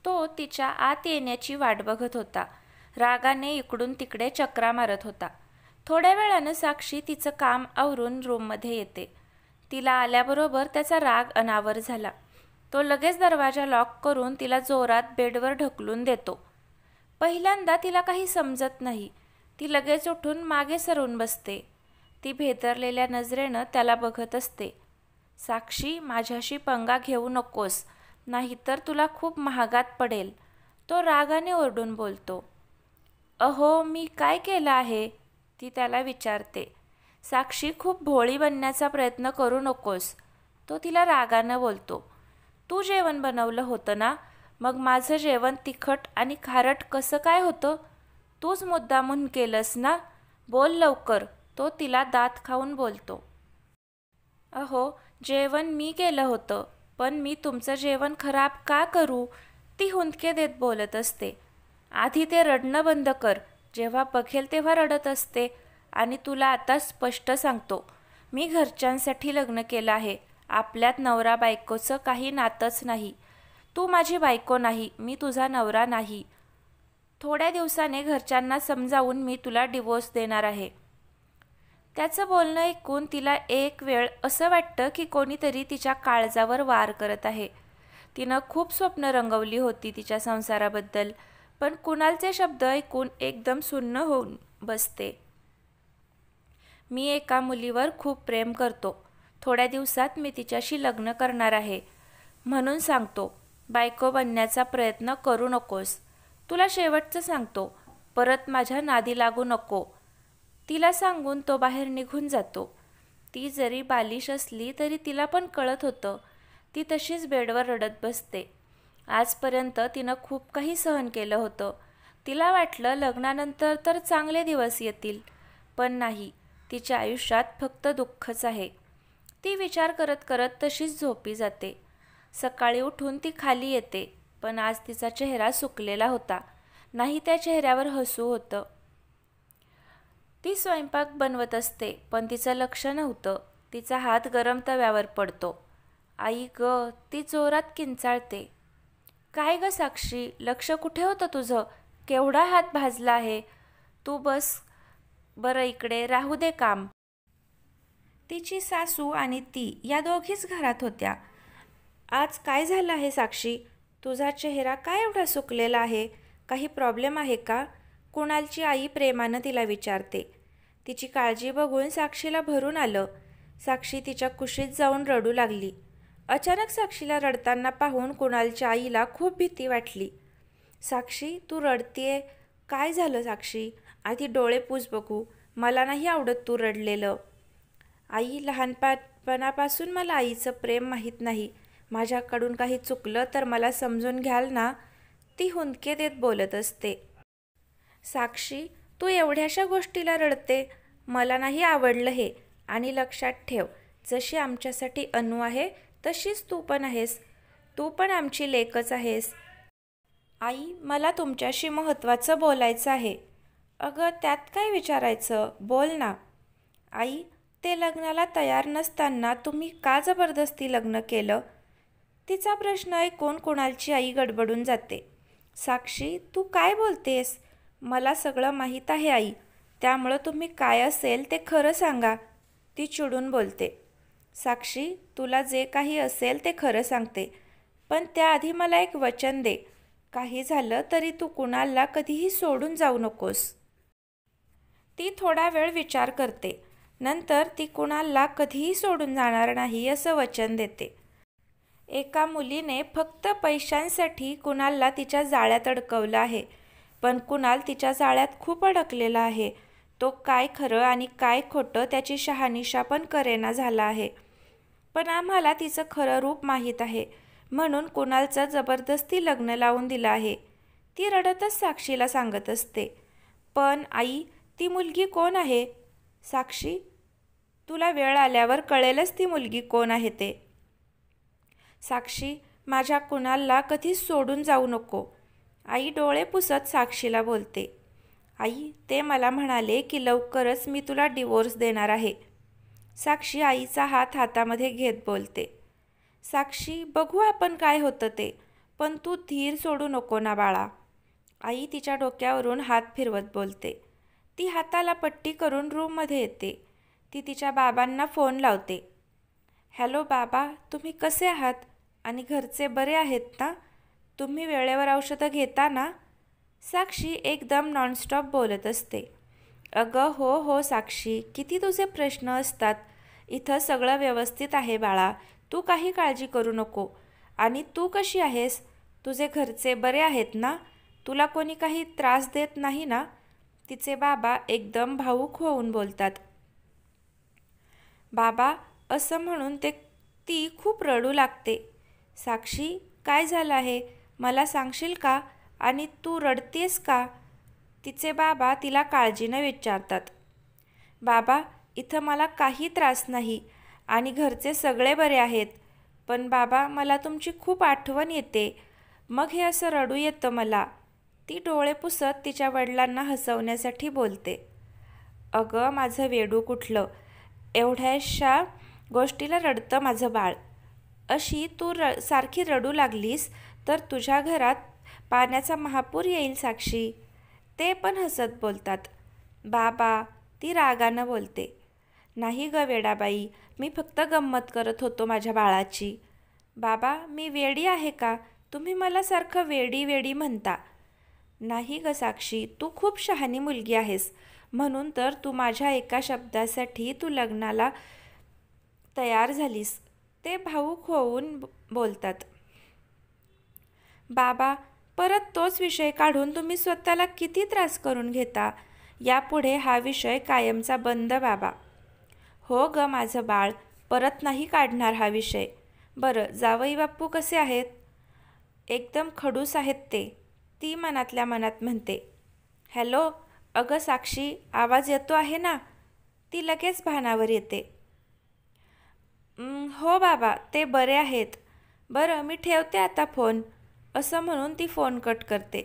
तो तिच्या आत येण्याची वाट बघत होता. रागाने इकडून तिकडे चक्रा मारत होता. थोड्या वेळानं साक्षी तिचं काम आवरून रूममध्ये येते. तिला आल्याबरोबर त्याचा राग अनावर झाला. तो लगेच दरवाजा लॉक करून तिला जोरात बेडवर ढकलून देतो. पहिल्यांदा तिला काही समजत नाही. ती लगेच उठून मागे सरून बसते. ती भेदरलेल्या नजरेनं त्याला बघत असते. साक्षी, माझ्याशी पंगा घेऊ नकोस, नाहीतर तुला खूप महागात पडेल, तो रागाने ओरडून बोलतो. अहो, मी काय केलं आहे? ती त्याला विचारते. साक्षी, खूप भोळी बनण्याचा प्रयत्न करू नकोस, तो तिला रागानं बोलतो. तू जेवण बनवलं होतं ना, मग माझं जेवण तिखट आणि खारट कसं काय होतं? तूच मुद्दामून केलंस ना? बोल लवकर, तो तिला दात खाऊन बोलतो. अहो, जेवण मी केलं होतं, पण मी तुमचं जेवण खराब का करू? ती हुंदके देत बोलत असते. आधी ते रडणं बंद कर. जेव्हा बघेल तेव्हा रडत असते. आणि तुला आता स्पष्ट सांगतो, मी घरच्यांसाठी लग्न केलं आहे. आपल्यात नवरा बायकोचं काही नातंच नाही. तू माझी बायको नाही, मी तुझा नवरा नाही. थोड्या दिवसाने घरच्यांना समजावून मी तुला डिवोर्स देणार आहे. त्याचं बोलणं ऐकून तिला एक वेळ असं वाटतं की कोणीतरी तिच्या काळजावर वार करत आहे. तिनं खूप स्वप्न रंगवली होती तिच्या संसाराबद्दल, पण कुणालचे शब्द ऐकून एकदम सुन्न होऊन बसते. मी एका मुलीवर खूप प्रेम करतो. थोड्या दिवसात मी तिच्याशी लग्न करणार आहे. म्हणून सांगतो, बायको बनण्याचा प्रयत्न करू नकोस. तुला शेवटचं सांगतो, परत माझ्या नादी लागू नको. तिला सांगून तो बाहेर निघून जातो. ती जरी बालिश असली तरी तिला पण कळत होतं. ती तशीच बेडवर रडत बसते. आजपर्यंत तिनं खूप काही सहन केलं होतं. तिला वाटलं लग्नानंतर तर चांगले दिवस येतील, पण नाही, तिच्या आयुष्यात फक्त दुःखच आहे. ती विचार करत करत तशीच झोपी जाते. सकाळी उठून ती खाली येते, पण आज तिचा चेहरा सुकलेला होता. नाही, त्या चेहऱ्यावर हसू होतं. ती स्वयंपाक बनवत असते, पण तिचं लक्ष नव्हतं. तिचा हात गरम तव्यावर पडतो. आई ग, ती जोरात किंचाळते. काय ग साक्षी, लक्ष कुठे होतं तुझं? केवढा हात भाजला आहे. तू बस बरं इकडे, राहू दे काम. तिची सासू आणि ती या दोघीच घरात होत्या. आज काय झालं आहे साक्षी? तुझा चेहरा काय एवढा सुकलेला आहे? काही प्रॉब्लेम आहे का? कुणालची आई प्रेमानं तिला विचारते. तिची काळजी बघून साक्षीला भरून आलं. साक्षी तिच्या कुशीत जाऊन रडू लागली. अचानक साक्षीला रडताना पाहून कुणालच्या आईला खूप भीती वाटली. साक्षी, तू रडतीये, काय झालं साक्षी? आधी डोळे पुस बघू, मला नाही आवडत तू रडलेलं. आई, लहानपणापासून मला आईचं प्रेम माहीत नाही. माझ्याकडून काही चुकलं तर मला समजून घ्याल ना? ती हुंदके देत बोलत असते. साक्षी, तू एवढ्याशा गोष्टीला रडते? मला नाही आवडलं हे. आणि लक्षात ठेव, जशी आमच्यासाठी अनु आहे तशीच तू पण आहेस. तू पण आमची लेकच आहेस. आई, मला तुमच्याशी महत्त्वाचं बोलायचं आहे. अगं, त्यात काय विचारायचं, बोल ना. आई, ते लग्नाला तयार नसताना तुम्ही का जबरदस्ती लग्न केलं? तिचा प्रश्न ऐकून कुणालची आई गडबडून जाते. साक्षी, तू काय बोलतेस? मला सगळं माहीत आहे आई, त्यामुळं तुम्ही काय असेल ते खरं सांगा. ती चिडून बोलते. साक्षी, तुला जे काही असेल ते खरं सांगते, पण त्याआधी मला एक वचन दे. काही झालं तरी तू कुणालला कधीही सोडून जाऊ नकोस. ती थोडा वेळ विचार करते. नंतर ती कुणालला कधीही सोडून जाणार नाही असं वचन देते. एका मुलीने फक्त पैशांसाठी कुणालला तिच्या जाळ्यात अडकवलं आहे, पण कुणाल तिच्या जाळ्यात खूप अडकलेला आहे. तो काय खरं आणि काय खोटं त्याची शहानिशा पण करेना झाला आहे. पण आम्हाला तिचं खरं रूप माहीत आहे, म्हणून कुणालचं जबरदस्ती लग्न लावून दिलं आहे. ती रडतच साक्षीला सांगत असते. पण आई, ती मुलगी कोण आहे? साक्षी, तुला वेळ आल्यावर कळेलच ती मुलगी कोण आहे ते. साक्षी, माझ्या कुणालला कधीच सोडून जाऊ नको. आई डोळे पुसत साक्षीला बोलते. आई, ते मला म्हणाले की लवकरच मी तुला डिवोर्स देणार आहे. साक्षी आईचा हात हातामध्ये घेत बोलते. साक्षी, बघू आपण काय होतं ते, पण तू धीर सोडू नको ना बाळा. आई तिच्या डोक्यावरून हात फिरवत बोलते. ती हाताला पट्टी करून रूममध्ये येते. ती तिच्या बाबांना फोन लावते. हॅलो बाबा, तुम्ही कसे आहात आणि घरचे बरे आहेत ना? तुम्ही वेळेवर औषधं घेता ना? साक्षी एकदम नॉनस्टॉप बोलत असते. अगं हो हो साक्षी, किती तुझे प्रश्न असतात. इथं सगळं व्यवस्थित आहे बाळा, तू काही काळजी करू नको. आणि तू कशी आहेस? तुझे घरचे बरे आहेत ना? तुला कोणी काही त्रास देत नाही ना? तिचे बाबा एकदम भावूक होऊन बोलतात. बाबा असं म्हणून ती खूप रडू लागते. साक्षी, काय झालं आहे, मला सांगशील का? आणि तू रडतेस का? तिचे बाबा तिला काळजीने विचारतात. बाबा, इथं मला काही त्रास नाही आणि घरचे सगळे बरे आहेत. पण बाबा, मला तुमची खूप आठवण येते. मग हे असं रडू येतं मला. ती डोळे पुसत तिच्या वडिलांना हसवण्यासाठी बोलते. अगं माझं वेडू कुठलं, एवढ्याशा गोष्टीला रडतं माझं बाळ. अशी तू सारखी रडू लागलीस तर तुझ्या घरात पाण्याचा महापूर येईल साक्षी. ते पण हसत बोलतात. बाबा, ती रागानं बोलते. नाही ग वेडाबाई, मी फक्त गंमत करत होतो माझ्या बाळाची. बाबा, मी वेडी आहे का? तुम्ही मला सारखं वेडी वेडी म्हणता. नाही ग साक्षी, तू खूप शहाणी मुलगी आहेस. म्हणून तर तू माझ्या एका शब्दासाठी तू लग्नाला तयार झालीस. ते भावूक होऊन बोलतात. बाबा, परत तोच विषय काढून तुम्ही स्वतःला किती त्रास करून घेता. यापुढे हा विषय कायमचा बंद बाबा. हो ग माझं बाळ, परत नाही काढणार हा विषय. बरं, जावई बापू कसे आहेत? एकदम खडूस आहेत ते, ती मनातल्या मनात म्हणते. हॅलो, अगं साक्षी, आवाज येतो आहे ना? ती लगेच भानावर येते. हो बाबा, ते बरे आहेत. बरं, मी ठेवते आता फोन. असं म्हणून ती फोन कट करते.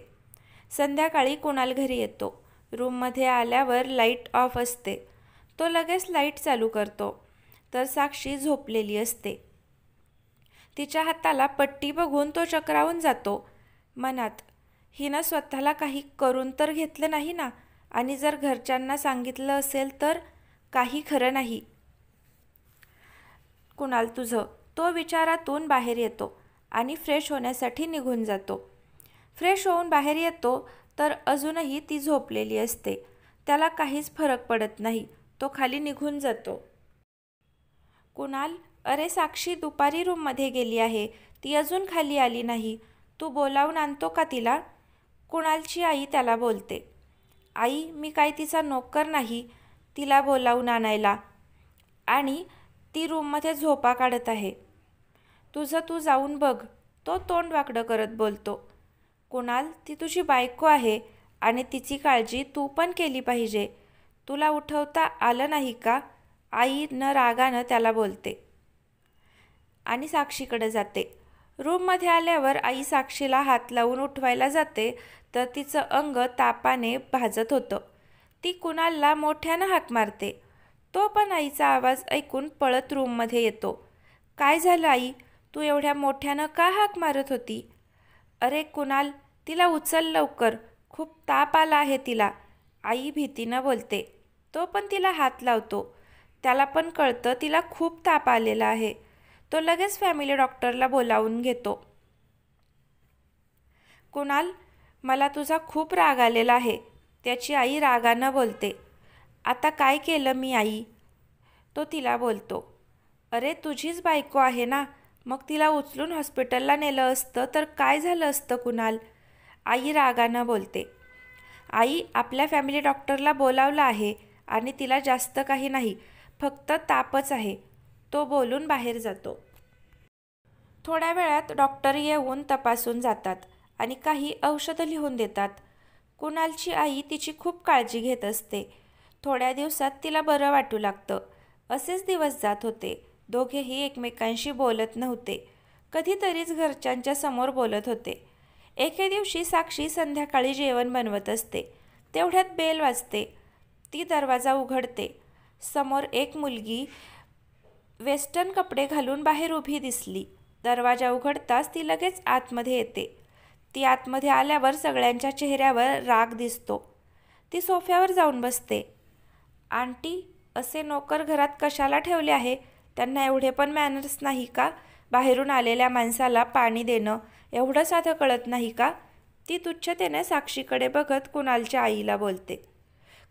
संध्याकाळी कुणाल घरी येतो. रूममध्ये आल्यावर लाईट ऑफ असते. तो लगेच लाईट चालू करतो तर साक्षी झोपलेली असते. तिच्या हाताला पट्टी बघून तो चक्रावून जातो. मनात, हिनं स्वतःला काही करून तर घेतलं नाही ना, आणि जर घरच्यांना सांगितलं असेल तर काही खरं नाही. कुणाल तुझं, तो विचारातून बाहेर येतो आणि फ्रेश होण्यासाठी निघून जातो. फ्रेश होऊन बाहेर येतो तर अजूनही ती झोपलेली असते. त्याला काहीच फरक पडत नाही. तो खाली निघून जातो. कुणाल, अरे साक्षी दुपारी रूममध्ये गेली आहे. ती अजून खाली आली नाही. तू बोलावून आणतो का तिला? कुणालची आई त्याला बोलते. आई, मी काय तिचा नोकर नाही तिला बोलावून आणायला. आणि ती रूममध्ये झोपा काढत आहे. तुझं तू जाऊन बघ, तो तोंड वाकडं करत बोलतो. कुणाल, ती तुझी बायको आहे आणि तिची काळजी तू पण केली पाहिजे. तुला उठवता आलं नाही का? आई न रागानं त्याला बोलते आणि साक्षीकडे जाते. रूममध्ये आल्यावर आई साक्षीला हात लावून उठवायला जाते तर तिचं अंग तापाने भाजत होतं. ती कुणालला मोठ्यानं हाक मारते. तो पण आईचा आवाज ऐकून पळत रूममध्ये येतो. काय झालं आई, तू एवढ्या मोठ्यानं का हाक मारत होती? अरे कुणाल, तिला उचल लवकर, खूप ताप आला आहे तिला, आई भीतीनं बोलते. तो पण तिला हात लावतो. त्याला पण कळतं तिला खूप ताप आलेला आहे. तो लगेच फॅमिली डॉक्टरला बोलावून घेतो. कुणाल, मला तुझा खूप राग आलेला आहे, त्याची आई रागानं बोलते. आता काय केलं मी आई? तो तिला बोलतो. अरे तुझीच बायको आहे ना, मग तिला उचलून हॉस्पिटलला नेलं असतं तर काय झालं असतं कुणाल? आई रागानं बोलते. आई, आपल्या फॅमिली डॉक्टरला बोलावलं आहे आणि तिला जास्त काही नाही, फक्त तापच आहे. तो बोलून बाहेर जातो. थोड्या वेळात डॉक्टर येऊन तपासून जातात आणि काही औषधं लिहून देतात. कुणालची आई तिची खूप काळजी घेत असते. थोड्या दिवसात तिला बरं वाटू लागतं. असेच दिवस जात होते. दोघेही एकमेकांशी बोलत नव्हते. कधीतरीच घरच्यांच्या समोर बोलत होते. एके दिवशी साक्षी संध्याकाळी जेवण बनवत असते. तेवढ्यात बेल वाजते. ती दरवाजा उघडते. समोर एक मुलगी वेस्टर्न कपडे घालून बाहेर उभी दिसली. दरवाजा उघडताच ती लगेच आतमध्ये येते. ती आतमध्ये आल्यावर सगळ्यांच्या चेहऱ्यावर राग दिसतो. ती सोफ्यावर जाऊन बसते. आंटी, असे नोकर घरात कशाला ठेवले आहे? त्यांना एवढे पण मॅनर्स नाही का? बाहेरून आलेल्या माणसाला पाणी देणं एवढं साधं कळत नाही का? ती तुच्छतेने साक्षीकडे बघत कुणालच्या आईला बोलते.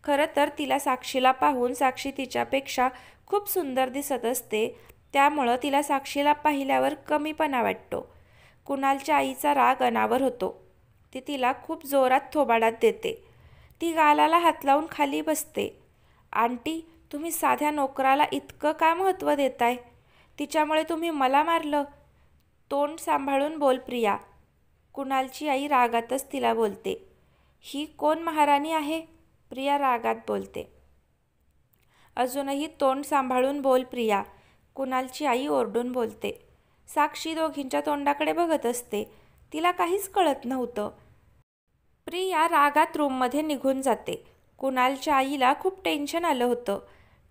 खरं तर तिला साक्षीला पाहून साक्षी तिच्यापेक्षा खूप सुंदर दिसत असते. त्यामुळं तिला साक्षीला पाहिल्यावर कमीपणा वाटतो. कुणालच्या आईचा राग अनावर होतो. ती तिला खूप जोरात थोबाडात देते. ती गालाला हात लावून खाली बसते. आंटी, तुम्ही साध्या नोकराला इतकं का महत्त्व देताय? तिच्यामुळे तुम्ही मला मारलं. तोंड सांभाळून बोल प्रिया. कुणालची आई रागातच तिला बोलते. ही कोण महाराणी आहे? प्रिया रागात बोलते. अजूनही तोंड सांभाळून बोल प्रिया, कुणालची आई ओरडून बोलते. साक्षी दोघींच्या तोंडाकडे बघत असते. तिला काहीच कळत नव्हतं. प्रिया रागात रूममध्ये निघून जाते. कुणालच्या आईला खूप टेन्शन आलं होतं.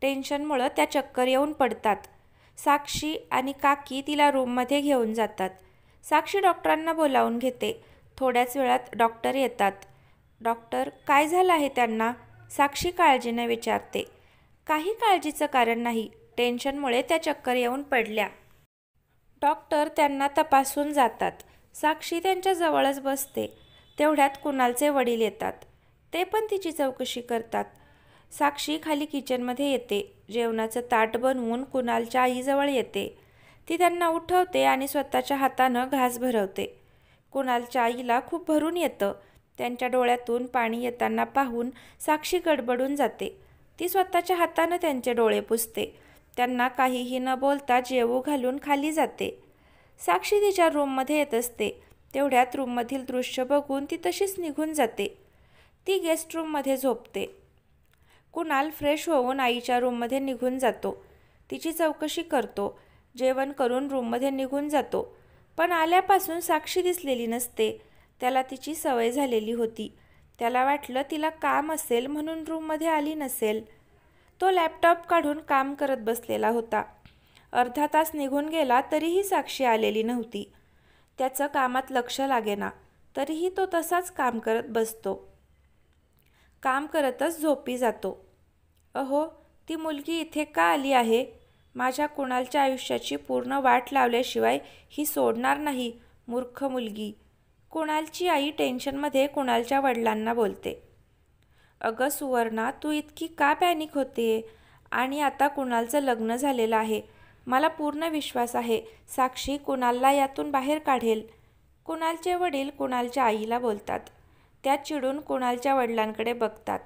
टेन्शनमुळं त्या चक्कर येऊन पडतात. साक्षी आणि काकी तिला रूममध्ये घेऊन जातात. साक्षी डॉक्टरांना बोलावून घेते. थोड्याच वेळात डॉक्टर येतात. डॉक्टर, काय झालं आहे त्यांना? साक्षी काळजीने विचारते. काही काळजीचं कारण नाही, टेन्शनमुळे त्या चक्कर येऊन पडल्या. डॉक्टर त्यांना तपासून जातात. साक्षी त्यांच्या जवळच बसते. तेवढ्यात कुणालचे वडील येतात. ते पण तिची चौकशी करतात. साक्षी खाली किचनमध्ये येते. जेवणाचं ताट बनवून कुणालच्या आईजवळ येते. ती त्यांना उठवते आणि स्वतःच्या हातानं घास भरवते. कुणालच्या आईला खूप भरून येतं. त्यांच्या डोळ्यातून पाणी येताना पाहून साक्षी गडबडून जाते. ती स्वतःच्या हातानं त्यांचे डोळे पुसते. त्यांना काहीही न बोलता जेवू घालून खाली जाते. साक्षी तिच्या रूममध्ये येत असते. तेवढ्यात रूममधील दृश्य बघून ती तशीच निघून जाते. ती गेस्ट रूममध्ये झोपते. कुणाल फ्रेश होऊन आईच्या रूममध्ये निघून जातो. तिची चौकशी करतो. जेवण करून रूममध्ये निघून जातो. पण आल्यापासून साक्षी दिसलेली नसते. त्याला तिची सवय झालेली होती. त्याला वाटलं तिला काम असेल म्हणून रूममध्ये आली नसेल. तो लॅपटॉप काढून काम करत बसलेला होता. अर्धा तास निघून गेला तरीही साक्षी आलेली नव्हती. त्याचं कामात लक्ष लागेना. तरीही तो तसाच काम करत बसतो. काम करतच झोपी जातो. अहो, ती मुलगी इथे का आली आहे? माझ्या कुणालच्या आयुष्याची पूर्ण वाट लावल्याशिवाय ही सोडणार नाही, मूर्ख मुलगी. कुणालची आई टेन्शनमध्ये कुणालच्या वडिलांना बोलते. अगं सुवर्णा, तू इतकी का पॅनिक होते? आणि आता कुणालचं लग्न झालेलं आहे. मला पूर्ण विश्वास आहे साक्षी कुणालला यातून बाहेर काढेल. कुणालचे वडील कुणालच्या आईला बोलतात. त्या चिडून कुणालच्या वडिलांकडे बघतात.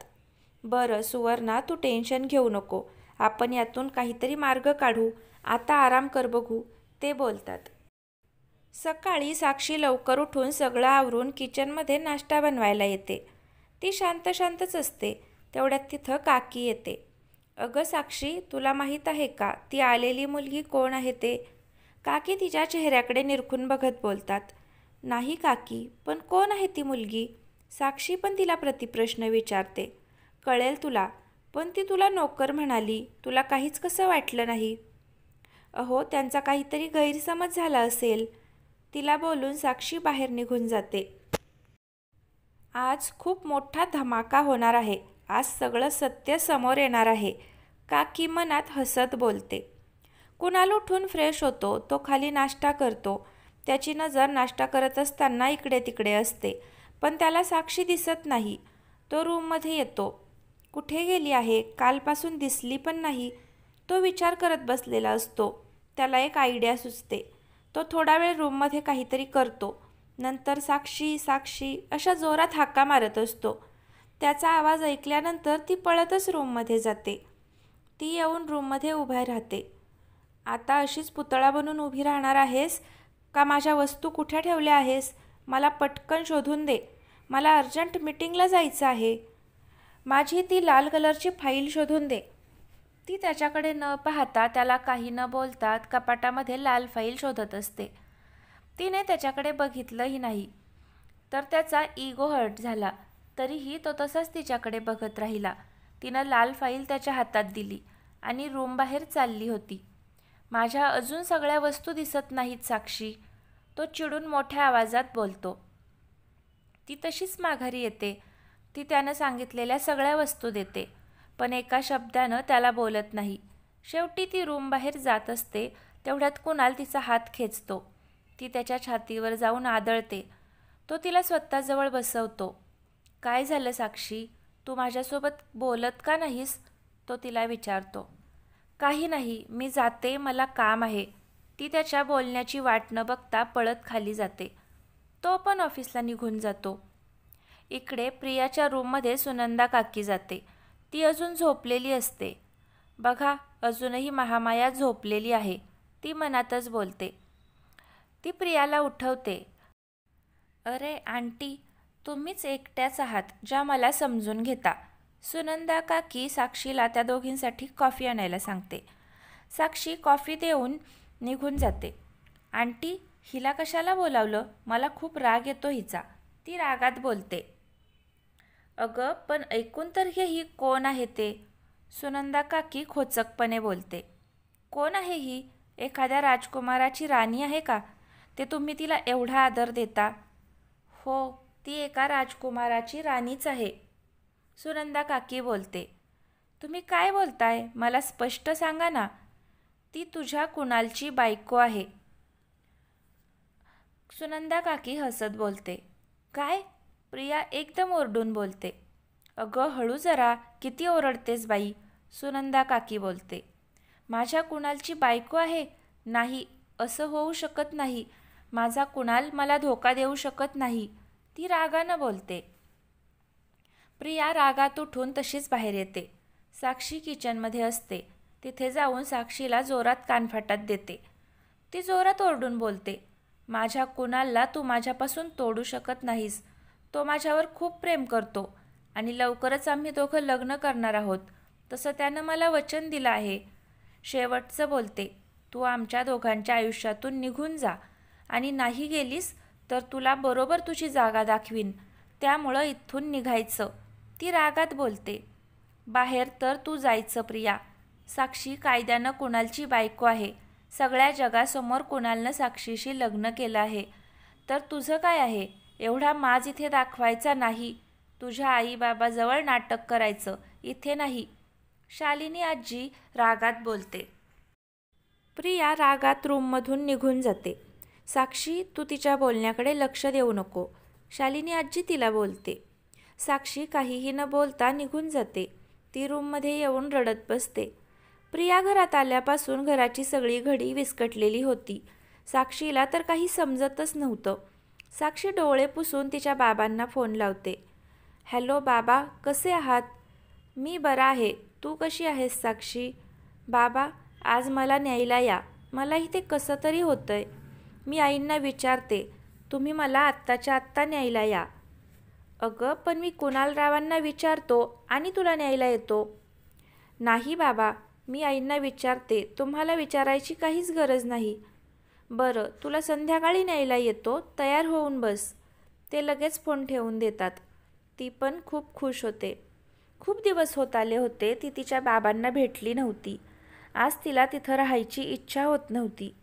बरं सुवर्णा, तू टेन्शन घेऊ नको. आपण यातून काहीतरी मार्ग काढू. आता आराम कर बघू, ते बोलतात. सकाळी साक्षी लवकर उठून सगळं आवरून किचनमध्ये नाश्ता बनवायला येते. ती शांत शांतच असते. तेवढ्यात तिथं काकी येते. अगं साक्षी, तुला माहीत आहे का ती आलेली मुलगी कोण आहे ते? काकी तिच्या चेहऱ्याकडे निरखून बघत बोलतात. नाही काकी, पण कोण आहे ती मुलगी? साक्षी पण तिला प्रतिप्रश्न विचारते. कळेल तुला, पण ती तुला नोकर म्हणाली. तुला काहीच कसं वाटलं नाही? अहो, त्यांचा काहीतरी गैरसमज झाला असेल. तिला बोलून साक्षी बाहेर निघून जाते. आज खूप मोठा धमाका होणार आहे. आज सगळं सत्य समोर येणार आहे, काकी मनात हसत बोलते. कुणाल उठून फ्रेश होतो. तो खाली नाश्ता करतो. त्याची नजर नाश्ता करत असताना इकडे तिकडे असते, पण त्याला साक्षी दिसत नाही. तो रूममध्ये येतो. कुठे गेली आहे? कालपासून दिसली पण नाही. तो विचार करत बसलेला असतो. त्याला एक आयडिया सुचते. तो थोडा वेळ रूममध्ये काहीतरी करतो. नंतर साक्षी साक्षी अशा जोरात हाका मारत असतो. त्याचा आवाज ऐकल्यानंतर ती पळतच रूममध्ये जाते. ती येऊन रूममध्ये उभी राहते. आता अशीच पुतळा बनून उभी राहणार आहेस का? माझ्या वस्तू कुठे ठेवल्या आहेस? मला पटकन शोधून दे. मला अर्जंट मीटिंगला जायचं आहे. माझी ती लाल कलरची फाईल शोधून दे. ती त्याच्याकडे न पाहता, त्याला काही न बोलता कपाटामध्ये लाल फाईल शोधत असते. तिने त्याच्याकडे बघितलंही नाही. तर त्याचा इगो हर्ट झाला. तरीही तो तसाच तिच्याकडे बघत राहिला. तिनं लाल फाईल त्याच्या हातात दिली आणि रूम बाहेर चालली होती. माझ्या अजून सगळ्या वस्तू दिसत नाहीत साक्षी, तो चिडून मोठ्या आवाजात बोलतो. ती तशीच माघारी येते. ती त्यानं सांगितलेल्या सगळ्या वस्तू देते, पण एका शब्दानं त्याला बोलत नाही. शेवटी ती रूमबाहेर जात असते. तेवढ्यात कुणाल तिचा हात खेचतो. ती त्याच्या छातीवर जाऊन आदळते. तो तिला स्वतःजवळ बसवतो. काय झालं साक्षी, तू माझ्यासोबत बोलत का नाहीस, तो तिला विचारतो. काही नाही, मी जाते, मला काम आहे. ती त्याच्या बोलण्याची वाट न बघता पळत खाली जाते. तो पण ऑफिसला निघून जातो. इकडे प्रियाच्या रूममध्ये सुनंदा काकी जाते. ती अजून झोपलेली असते. बघा, अजूनही महामाया झोपलेली आहे, ती मनातच बोलते. ती प्रियाला उठवते. अरे आंटी, तुम्हीच एकट्याच आहात ज्या मला समजून घेता. सुनंदा काकी साक्षीला त्या दोघींसाठी कॉफी आणायला सांगते. साक्षी कॉफी देऊन निघून जाते. आंटी, हिला कशाला बोलावलं, मला खूप राग येतो हिचा, ती रागात बोलते. अगं पण ऐकून तर घे, ही कोण आहे ते, सुनंदा काकी खोचकपणे बोलते. कोण आहे ही, एखाद्या राजकुमाराची राणी आहे का, ते तुम्ही तिला एवढा आदर देता. हो, ती एका राजकुमाराची राणीच आहे, सुनंदा काकी बोलते. तुम्ही काय बोलताय, मला स्पष्ट सांगा ना. ती तुझ्या कुणालची बायको आहे, सुनंदा काकी हसत बोलते. काय, प्रिया एकदम ओरडून बोलते. अगं हळू जरा, किती ओरडतेस बाई, सुनंदा काकी बोलते. माझ्या कुणालची बायको आहे, नाही, असं होऊ शकत नाही. माझा कुणाल मला धोका देऊ शकत नाही, ती रागानं बोलते. प्रिया रागात उठून तशीच बाहेर येते. साक्षी किचनमध्ये असते. तिथे जाऊन साक्षीला जोरात कानफटात देते. ती जोरात ओरडून बोलते. माझ्या कुणालला तू माझ्यापासून तोडू शकत नाहीस. तो माझ्यावर खूप प्रेम करतो आणि लवकरच आम्ही दोघं लग्न करणार आहोत, तसं त्यानं मला वचन दिलं आहे. शेवटचं बोलते, तू आमच्या दोघांच्या आयुष्यातून निघून जा आणि नाही गेलीस तर तुला बरोबर तुझी जागा दाखवीन, त्यामुळं इथून निघायचं, ती रागात बोलते. बाहेर तर तू जायचं प्रिया. साक्षी कायद्यानं कुणालची बायको आहे. सगळ्या जगासमोर कुणालनं साक्षीशी लग्न केलं आहे. तर तुझं काय आहे, एवढा माज इथे दाखवायचा नाही. तुझ्या आईबाबाजवळ नाटक करायचं, इथे नाही, शालिनी आजी रागात बोलते. प्रिया रागात रूममधून निघून जाते. साक्षी, तू तिच्या बोलण्याकडे लक्ष देऊ नको, शालिनी आजी तिला बोलते. साक्षी काहीही न बोलता निघून जाते. ती रूममध्ये येऊन रडत बसते. प्रिया घरात आल्यापासून घराची सगळी घडी विस्कटलेली होती. साक्षीला तर काही समजतच नव्हतं. साक्षी डोळे पुसून तिच्या बाबांना फोन लावते. हॅलो बाबा, कसे आहात. मी बरा आहे, तू कशी आहेस साक्षी. बाबा, आज मला न्यायला या, मला इथे कसं तरी होतंय. मी आईंना विचारते, तुम्ही मला आत्ताच्या आत्ता न्यायला या. अगं पण मी कुणाल रावांना विचारतो आणि तुला न्यायला येतो. नाही बाबा, मी आईंना विचारते, तुम्हाला विचारायची काहीच गरज नाही. बरं, तुला संध्याकाळी न्यायला येतो, तयार होऊन बस. ते लगेच फोन ठेवून देतात. ती पण खूप खुश होते. खूप दिवस होत आले होते ती तिच्या बाबांना भेटली नव्हती. आज तिला तिथं राहायची इच्छा होत नव्हती.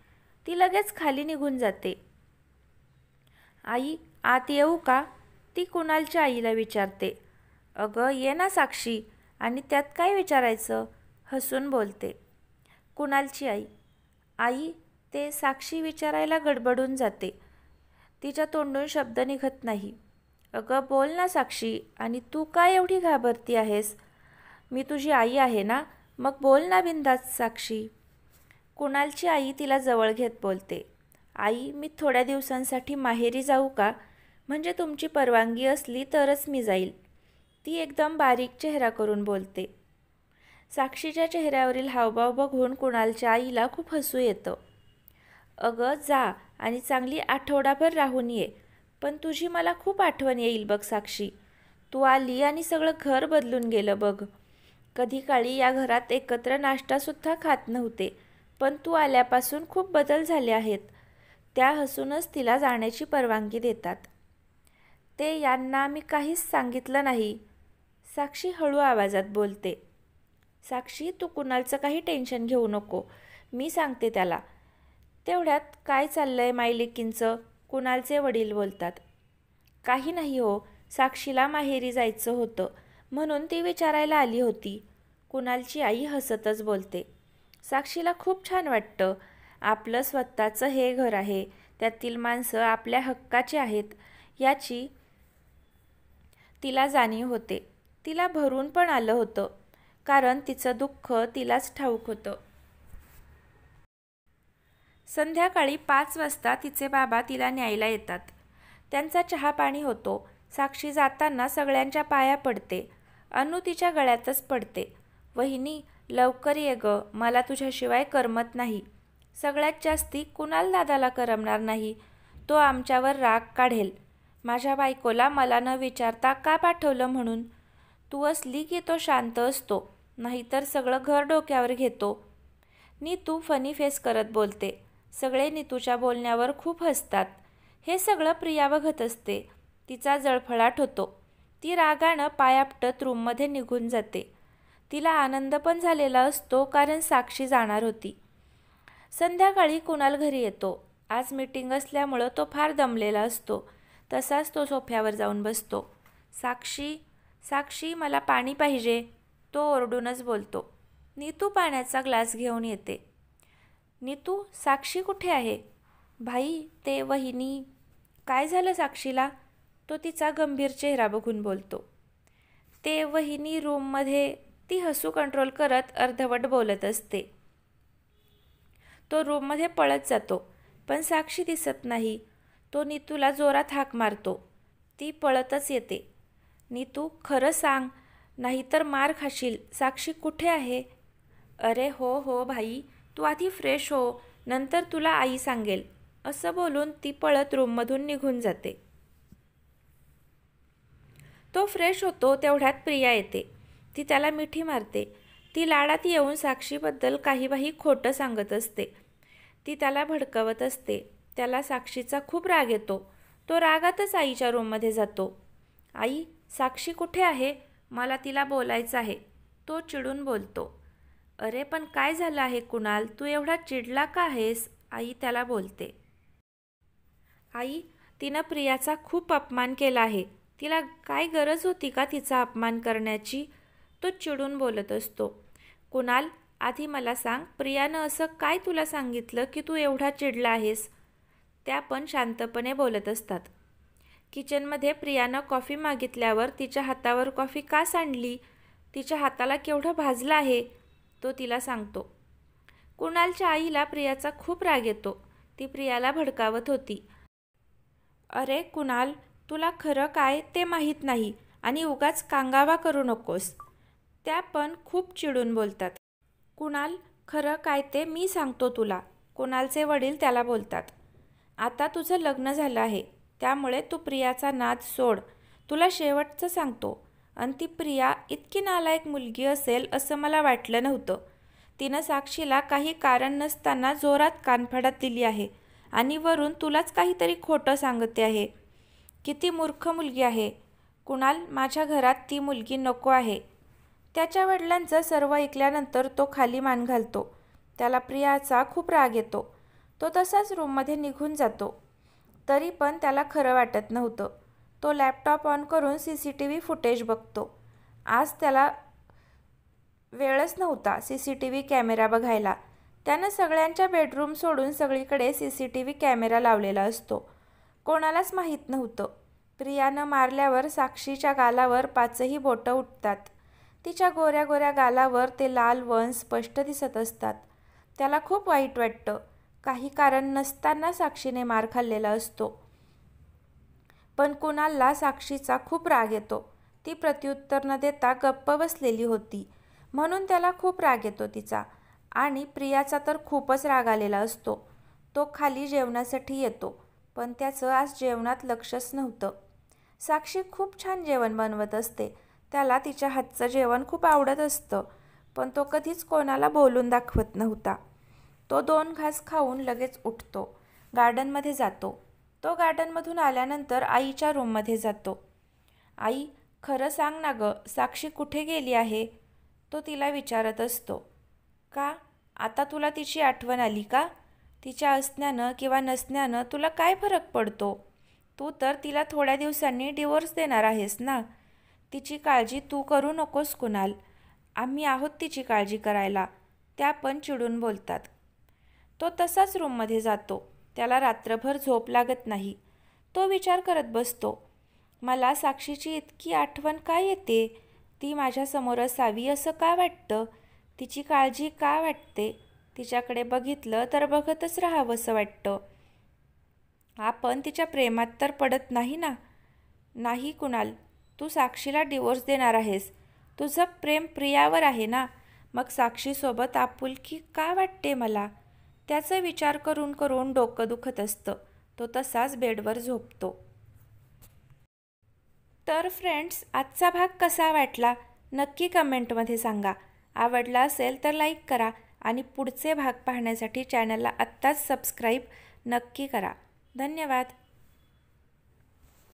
ती लगेच खाली निघून जाते. आई, आत येऊ का, ती कुणालच्या आईला विचारते. अगं ये ना साक्षी, आणि त्यात काय विचारायचं, हसून बोलते कुणालची आई. आई, ते साक्षी विचारायला गडबडून जाते. तिच्या तोंडून शब्द निघत नाही. अगं बोल ना साक्षी, आणि तू काय एवढी घाबरती आहेस. मी तुझी आई आहे ना, मग बोल ना बिनधास्त साक्षी. कुणालची आई तिला जवळ घेत बोलते. आई, मी थोड्या दिवसांसाठी माहेरी जाऊ का, म्हणजे तुमची परवानगी असली तरच मी जाईल. ती एकदम बारीक चेहरा करून बोलते. साक्षीच्या चेहऱ्यावरील हावभाव बघून कुणालच्या आईला खूप हसू येतं. अगं जा आणि चांगली आठवडाभर राहून ये, पण तुझी मला खूप आठवण येईल बघ साक्षी. तू आली आणि सगळं घर बदलून गेलं बघ. कधी काळी या घरात एकत्र नाश्तासुद्धा खात नव्हते, पण तू आल्यापासून खूप बदल झाले आहेत. त्या हसूनच तिला जाण्याची परवानगी देतात. ते यांना मी काहीच सांगितलं नाही, साक्षी हळू आवाजात बोलते. साक्षी, तू कुणालचं काही टेन्शन घेऊ नको. मी सांगते त्याला. तेवढ्यात काय चाललंय मायलेकींचं, कुणालचे वडील बोलतात. काही नाही हो, साक्षीला माहेरी जायचं होतं म्हणून ती विचारायला आली होती. कुणालची आई हसतच बोलते. साक्षीला खूप छान वाटतं. आपलं स्वतःचं हे घर आहे, त्यातील माणसं आपल्या हक्काची आहेत याची तिला जाणीव होते. तिला भरून पण आलं होतं, कारण तिचं दुःख तिलाच ठाऊक होतं. संध्याकाळी 5 वाजता तिचे बाबा तिला न्यायला येतात. त्यांचा चहा पाणी होतो. साक्षी जाताना सगळ्यांच्या पाया पडते. अनु तिच्या गळ्यातच पडते. वहिनी लवकर ये ग, मला तुझ्याशिवाय करमत नाही. सगळ्यात जास्ती कुणाल दादाला करमणार नाही. तो आमच्यावर राग काढेल. माझ्या बायकोला मला न विचारता का पाठवलं म्हणून. तू असली की तो शांत असतो, नाहीतर सगळं घर डोक्यावर घेतो. नीतू फनी फेस करत बोलते. सगळे नीतूच्या बोलण्यावर खूप हसतात. हे सगळं प्रिया बघत असते. तिचा जळफळाट होतो. ती रागानं पाय आपटत रूममध्ये निघून जाते. तिला आनंद पण झालेला असतो, कारण साक्षी जाणार होती. संध्याकाळी कुणाल घरी येतो. आज मीटिंग असल्यामुळं तो फार दमलेला असतो. तसाच तो सोफ्यावर जाऊन बसतो. साक्षी साक्षी मला पाणी पाहिजे, तो ओरडूनच बोलतो. नीतू पाण्याचा ग्लास घेऊन येते. नीतू, साक्षी कुठे आहे? भाई, ते वहिनी. काय झालं साक्षीला? तो तिचा गंभीर चेहरा बघून बोलतो. ते वहिनी रूममध्ये. ती हसू कंट्रोल करत अर्धवट बोलत असते. तो रूममध्ये पळत जातो, पण साक्षी दिसत नाही. तो नीतूला जोरात हाक मारतो. ती पळतच येते. नीतू, खरं सांग, नाहीतर मार खाशील. साक्षी कुठे आहे? अरे हो हो भाई, तू आधी फ्रेश हो, नंतर तुला आई सांगेल. असं बोलून ती पळत रूममधून निघून जाते. तो फ्रेश होतो तेवढ्यात प्रिया येते. ती त्याला मिठी मारते. ती लाडात येऊन साक्षीबद्दल काही खोटं सांगत असते. ती त्याला भडकवत असते. त्याला साक्षीचा खूप राग येतो. तो रागातच आईच्या रूममध्ये जातो. आई, साक्षी कुठे आहे? मला तिला बोलायचं आहे, तो चिडून बोलतो. अरे पण काय झालं आहे कुणाल, तू एवढा चिडला का आहेस? आई त्याला बोलते. आई, तिनं प्रियाचा खूप अपमान केला आहे. तिला काय गरज होती का तिचा अपमान करण्याची? तो चिडून बोलत असतो. कुणाल, आधी मला सांग, प्रियानं असं काय तुला सांगितलं की तू एवढा चिडला आहेस? त्या पण शांतपणे बोलत असतात. किचनमध्ये प्रियानं कॉफी मागितल्यावर तिच्या हातावर कॉफी का सांडली? तिच्या हाताला केवढं भाजलं आहे, तो तिला सांगतो. कुणालच्या आईला प्रियाचा खूप राग येतो. ती प्रियाला भडकावत होती. अरे कुणाल, तुला खरं काय ते माहीत नाही आणि उगाच कांगावा करू नकोस. त्या पण खूप चिडून बोलतात. कुणाल, खरं काय ते मी सांगतो तुला, कुणालचे वडील त्याला बोलतात. आता तुझं लग्न झालं आहे, त्यामुळे तू प्रियाचा नाद सोड. तुला शेवटचं सांगतो, आणि ती प्रिया इतकी नालायक मुलगी असेल असं मला वाटलं नव्हतं. तिनं साक्षीला काही कारण नसताना जोरात कानफडात दिली आहे आणि वरून तुलाच काहीतरी खोटं सांगते आहे. किती मूर्ख मुलगी आहे. कुणाल, माझ्या घरात ती मुलगी नको आहे. त्याच्या वडिलांचं सर्व ऐकल्यानंतर तो खाली मान घालतो. त्याला प्रियाचा खूप राग येतो. तो तसाच रूममध्ये निघून जातो. तरी पण त्याला खरं वाटत नव्हतं. तो लॅपटॉप ऑन करून CCTV फुटेज बघतो. आज त्याला वेळच नव्हता CCTV कॅमेरा बघायला. त्यानं सगळ्यांच्या बेडरूम सोडून सगळीकडे CCTV कॅमेरा लावलेला असतो. कोणालाच माहीत नव्हतं. प्रियानं मारल्यावर साक्षीच्या गालावर 5ही बोटं उठतात. तिच्या गोऱ्या गोऱ्या गालावर ते लाल वण स्पष्ट दिसत असतात. त्याला खूप वाईट वाटतं. काही कारण नसताना साक्षीने मार खाल्लेला असतो. पण कुणालला साक्षीचा खूप राग येतो. ती प्रत्युत्तर न देता गप्प बसलेली होती, म्हणून त्याला खूप राग येतो तिचा. आणि प्रियाचा तर खूपच राग आलेला असतो. तो खाली जेवणासाठी येतो, पण त्याचं आज जेवणात लक्षच नव्हतं. साक्षी खूप छान जेवण बनवत असते. त्याला तिच्या हातचं जेवण खूप आवडत असतं, पण तो कधीच कोणाला बोलून दाखवत नव्हता. तो 2 घास खाऊन लगेच उठतो. गार्डनमध्ये जातो. तो गार्डनमधून आल्यानंतर आईच्या रूममध्ये जातो. आई, खरं सांग ना गं, साक्षी कुठे गेली आहे? तो तिला विचारत असतो. का? आता तुला तिची आठवण आली का? तिच्या असण्यानं किंवा नसण्यानं तुला काय फरक पडतो? तू तर तिला थोड्या दिवसांनी डिवोर्स देणार आहेस ना. तिची काळजी तू करू नकोस कुणाल. आम्ही आहोत तिची काळजी करायला, त्या पण चिडून बोलतात. तो तसाच रूममध्ये जातो. त्याला रात्रभर झोप लागत नाही. तो विचार करत बसतो, मला साक्षीची इतकी आठवण का येते? ती माझ्यासमोर असावी असं का वाटतं? तिची काळजी का वाटते? तिच्याकडे बघितलं तर बघतच राहावंसं वाटतं. आपण तिच्या प्रेमात तर पडत नाही ना. नाही कुणाल, तू साक्षीला डिवोर्स देणार आहेस. तुझं प्रेम प्रियावर आहे ना. मग साक्षीसोबत आपुलकी का वाटते मला? त्याचा विचार करून करून डोकं दुखत असतं. तो तसाच बेडवर झोपतो. तर फ्रेंड्स, आजचा भाग कसा वाटला नक्की कमेंटमध्ये सांगा. आवडला असेल तर लाईक करा आणि पुढचे भाग पाहण्यासाठी चॅनलला आत्ताच सबस्क्राईब नक्की करा. धन्यवाद.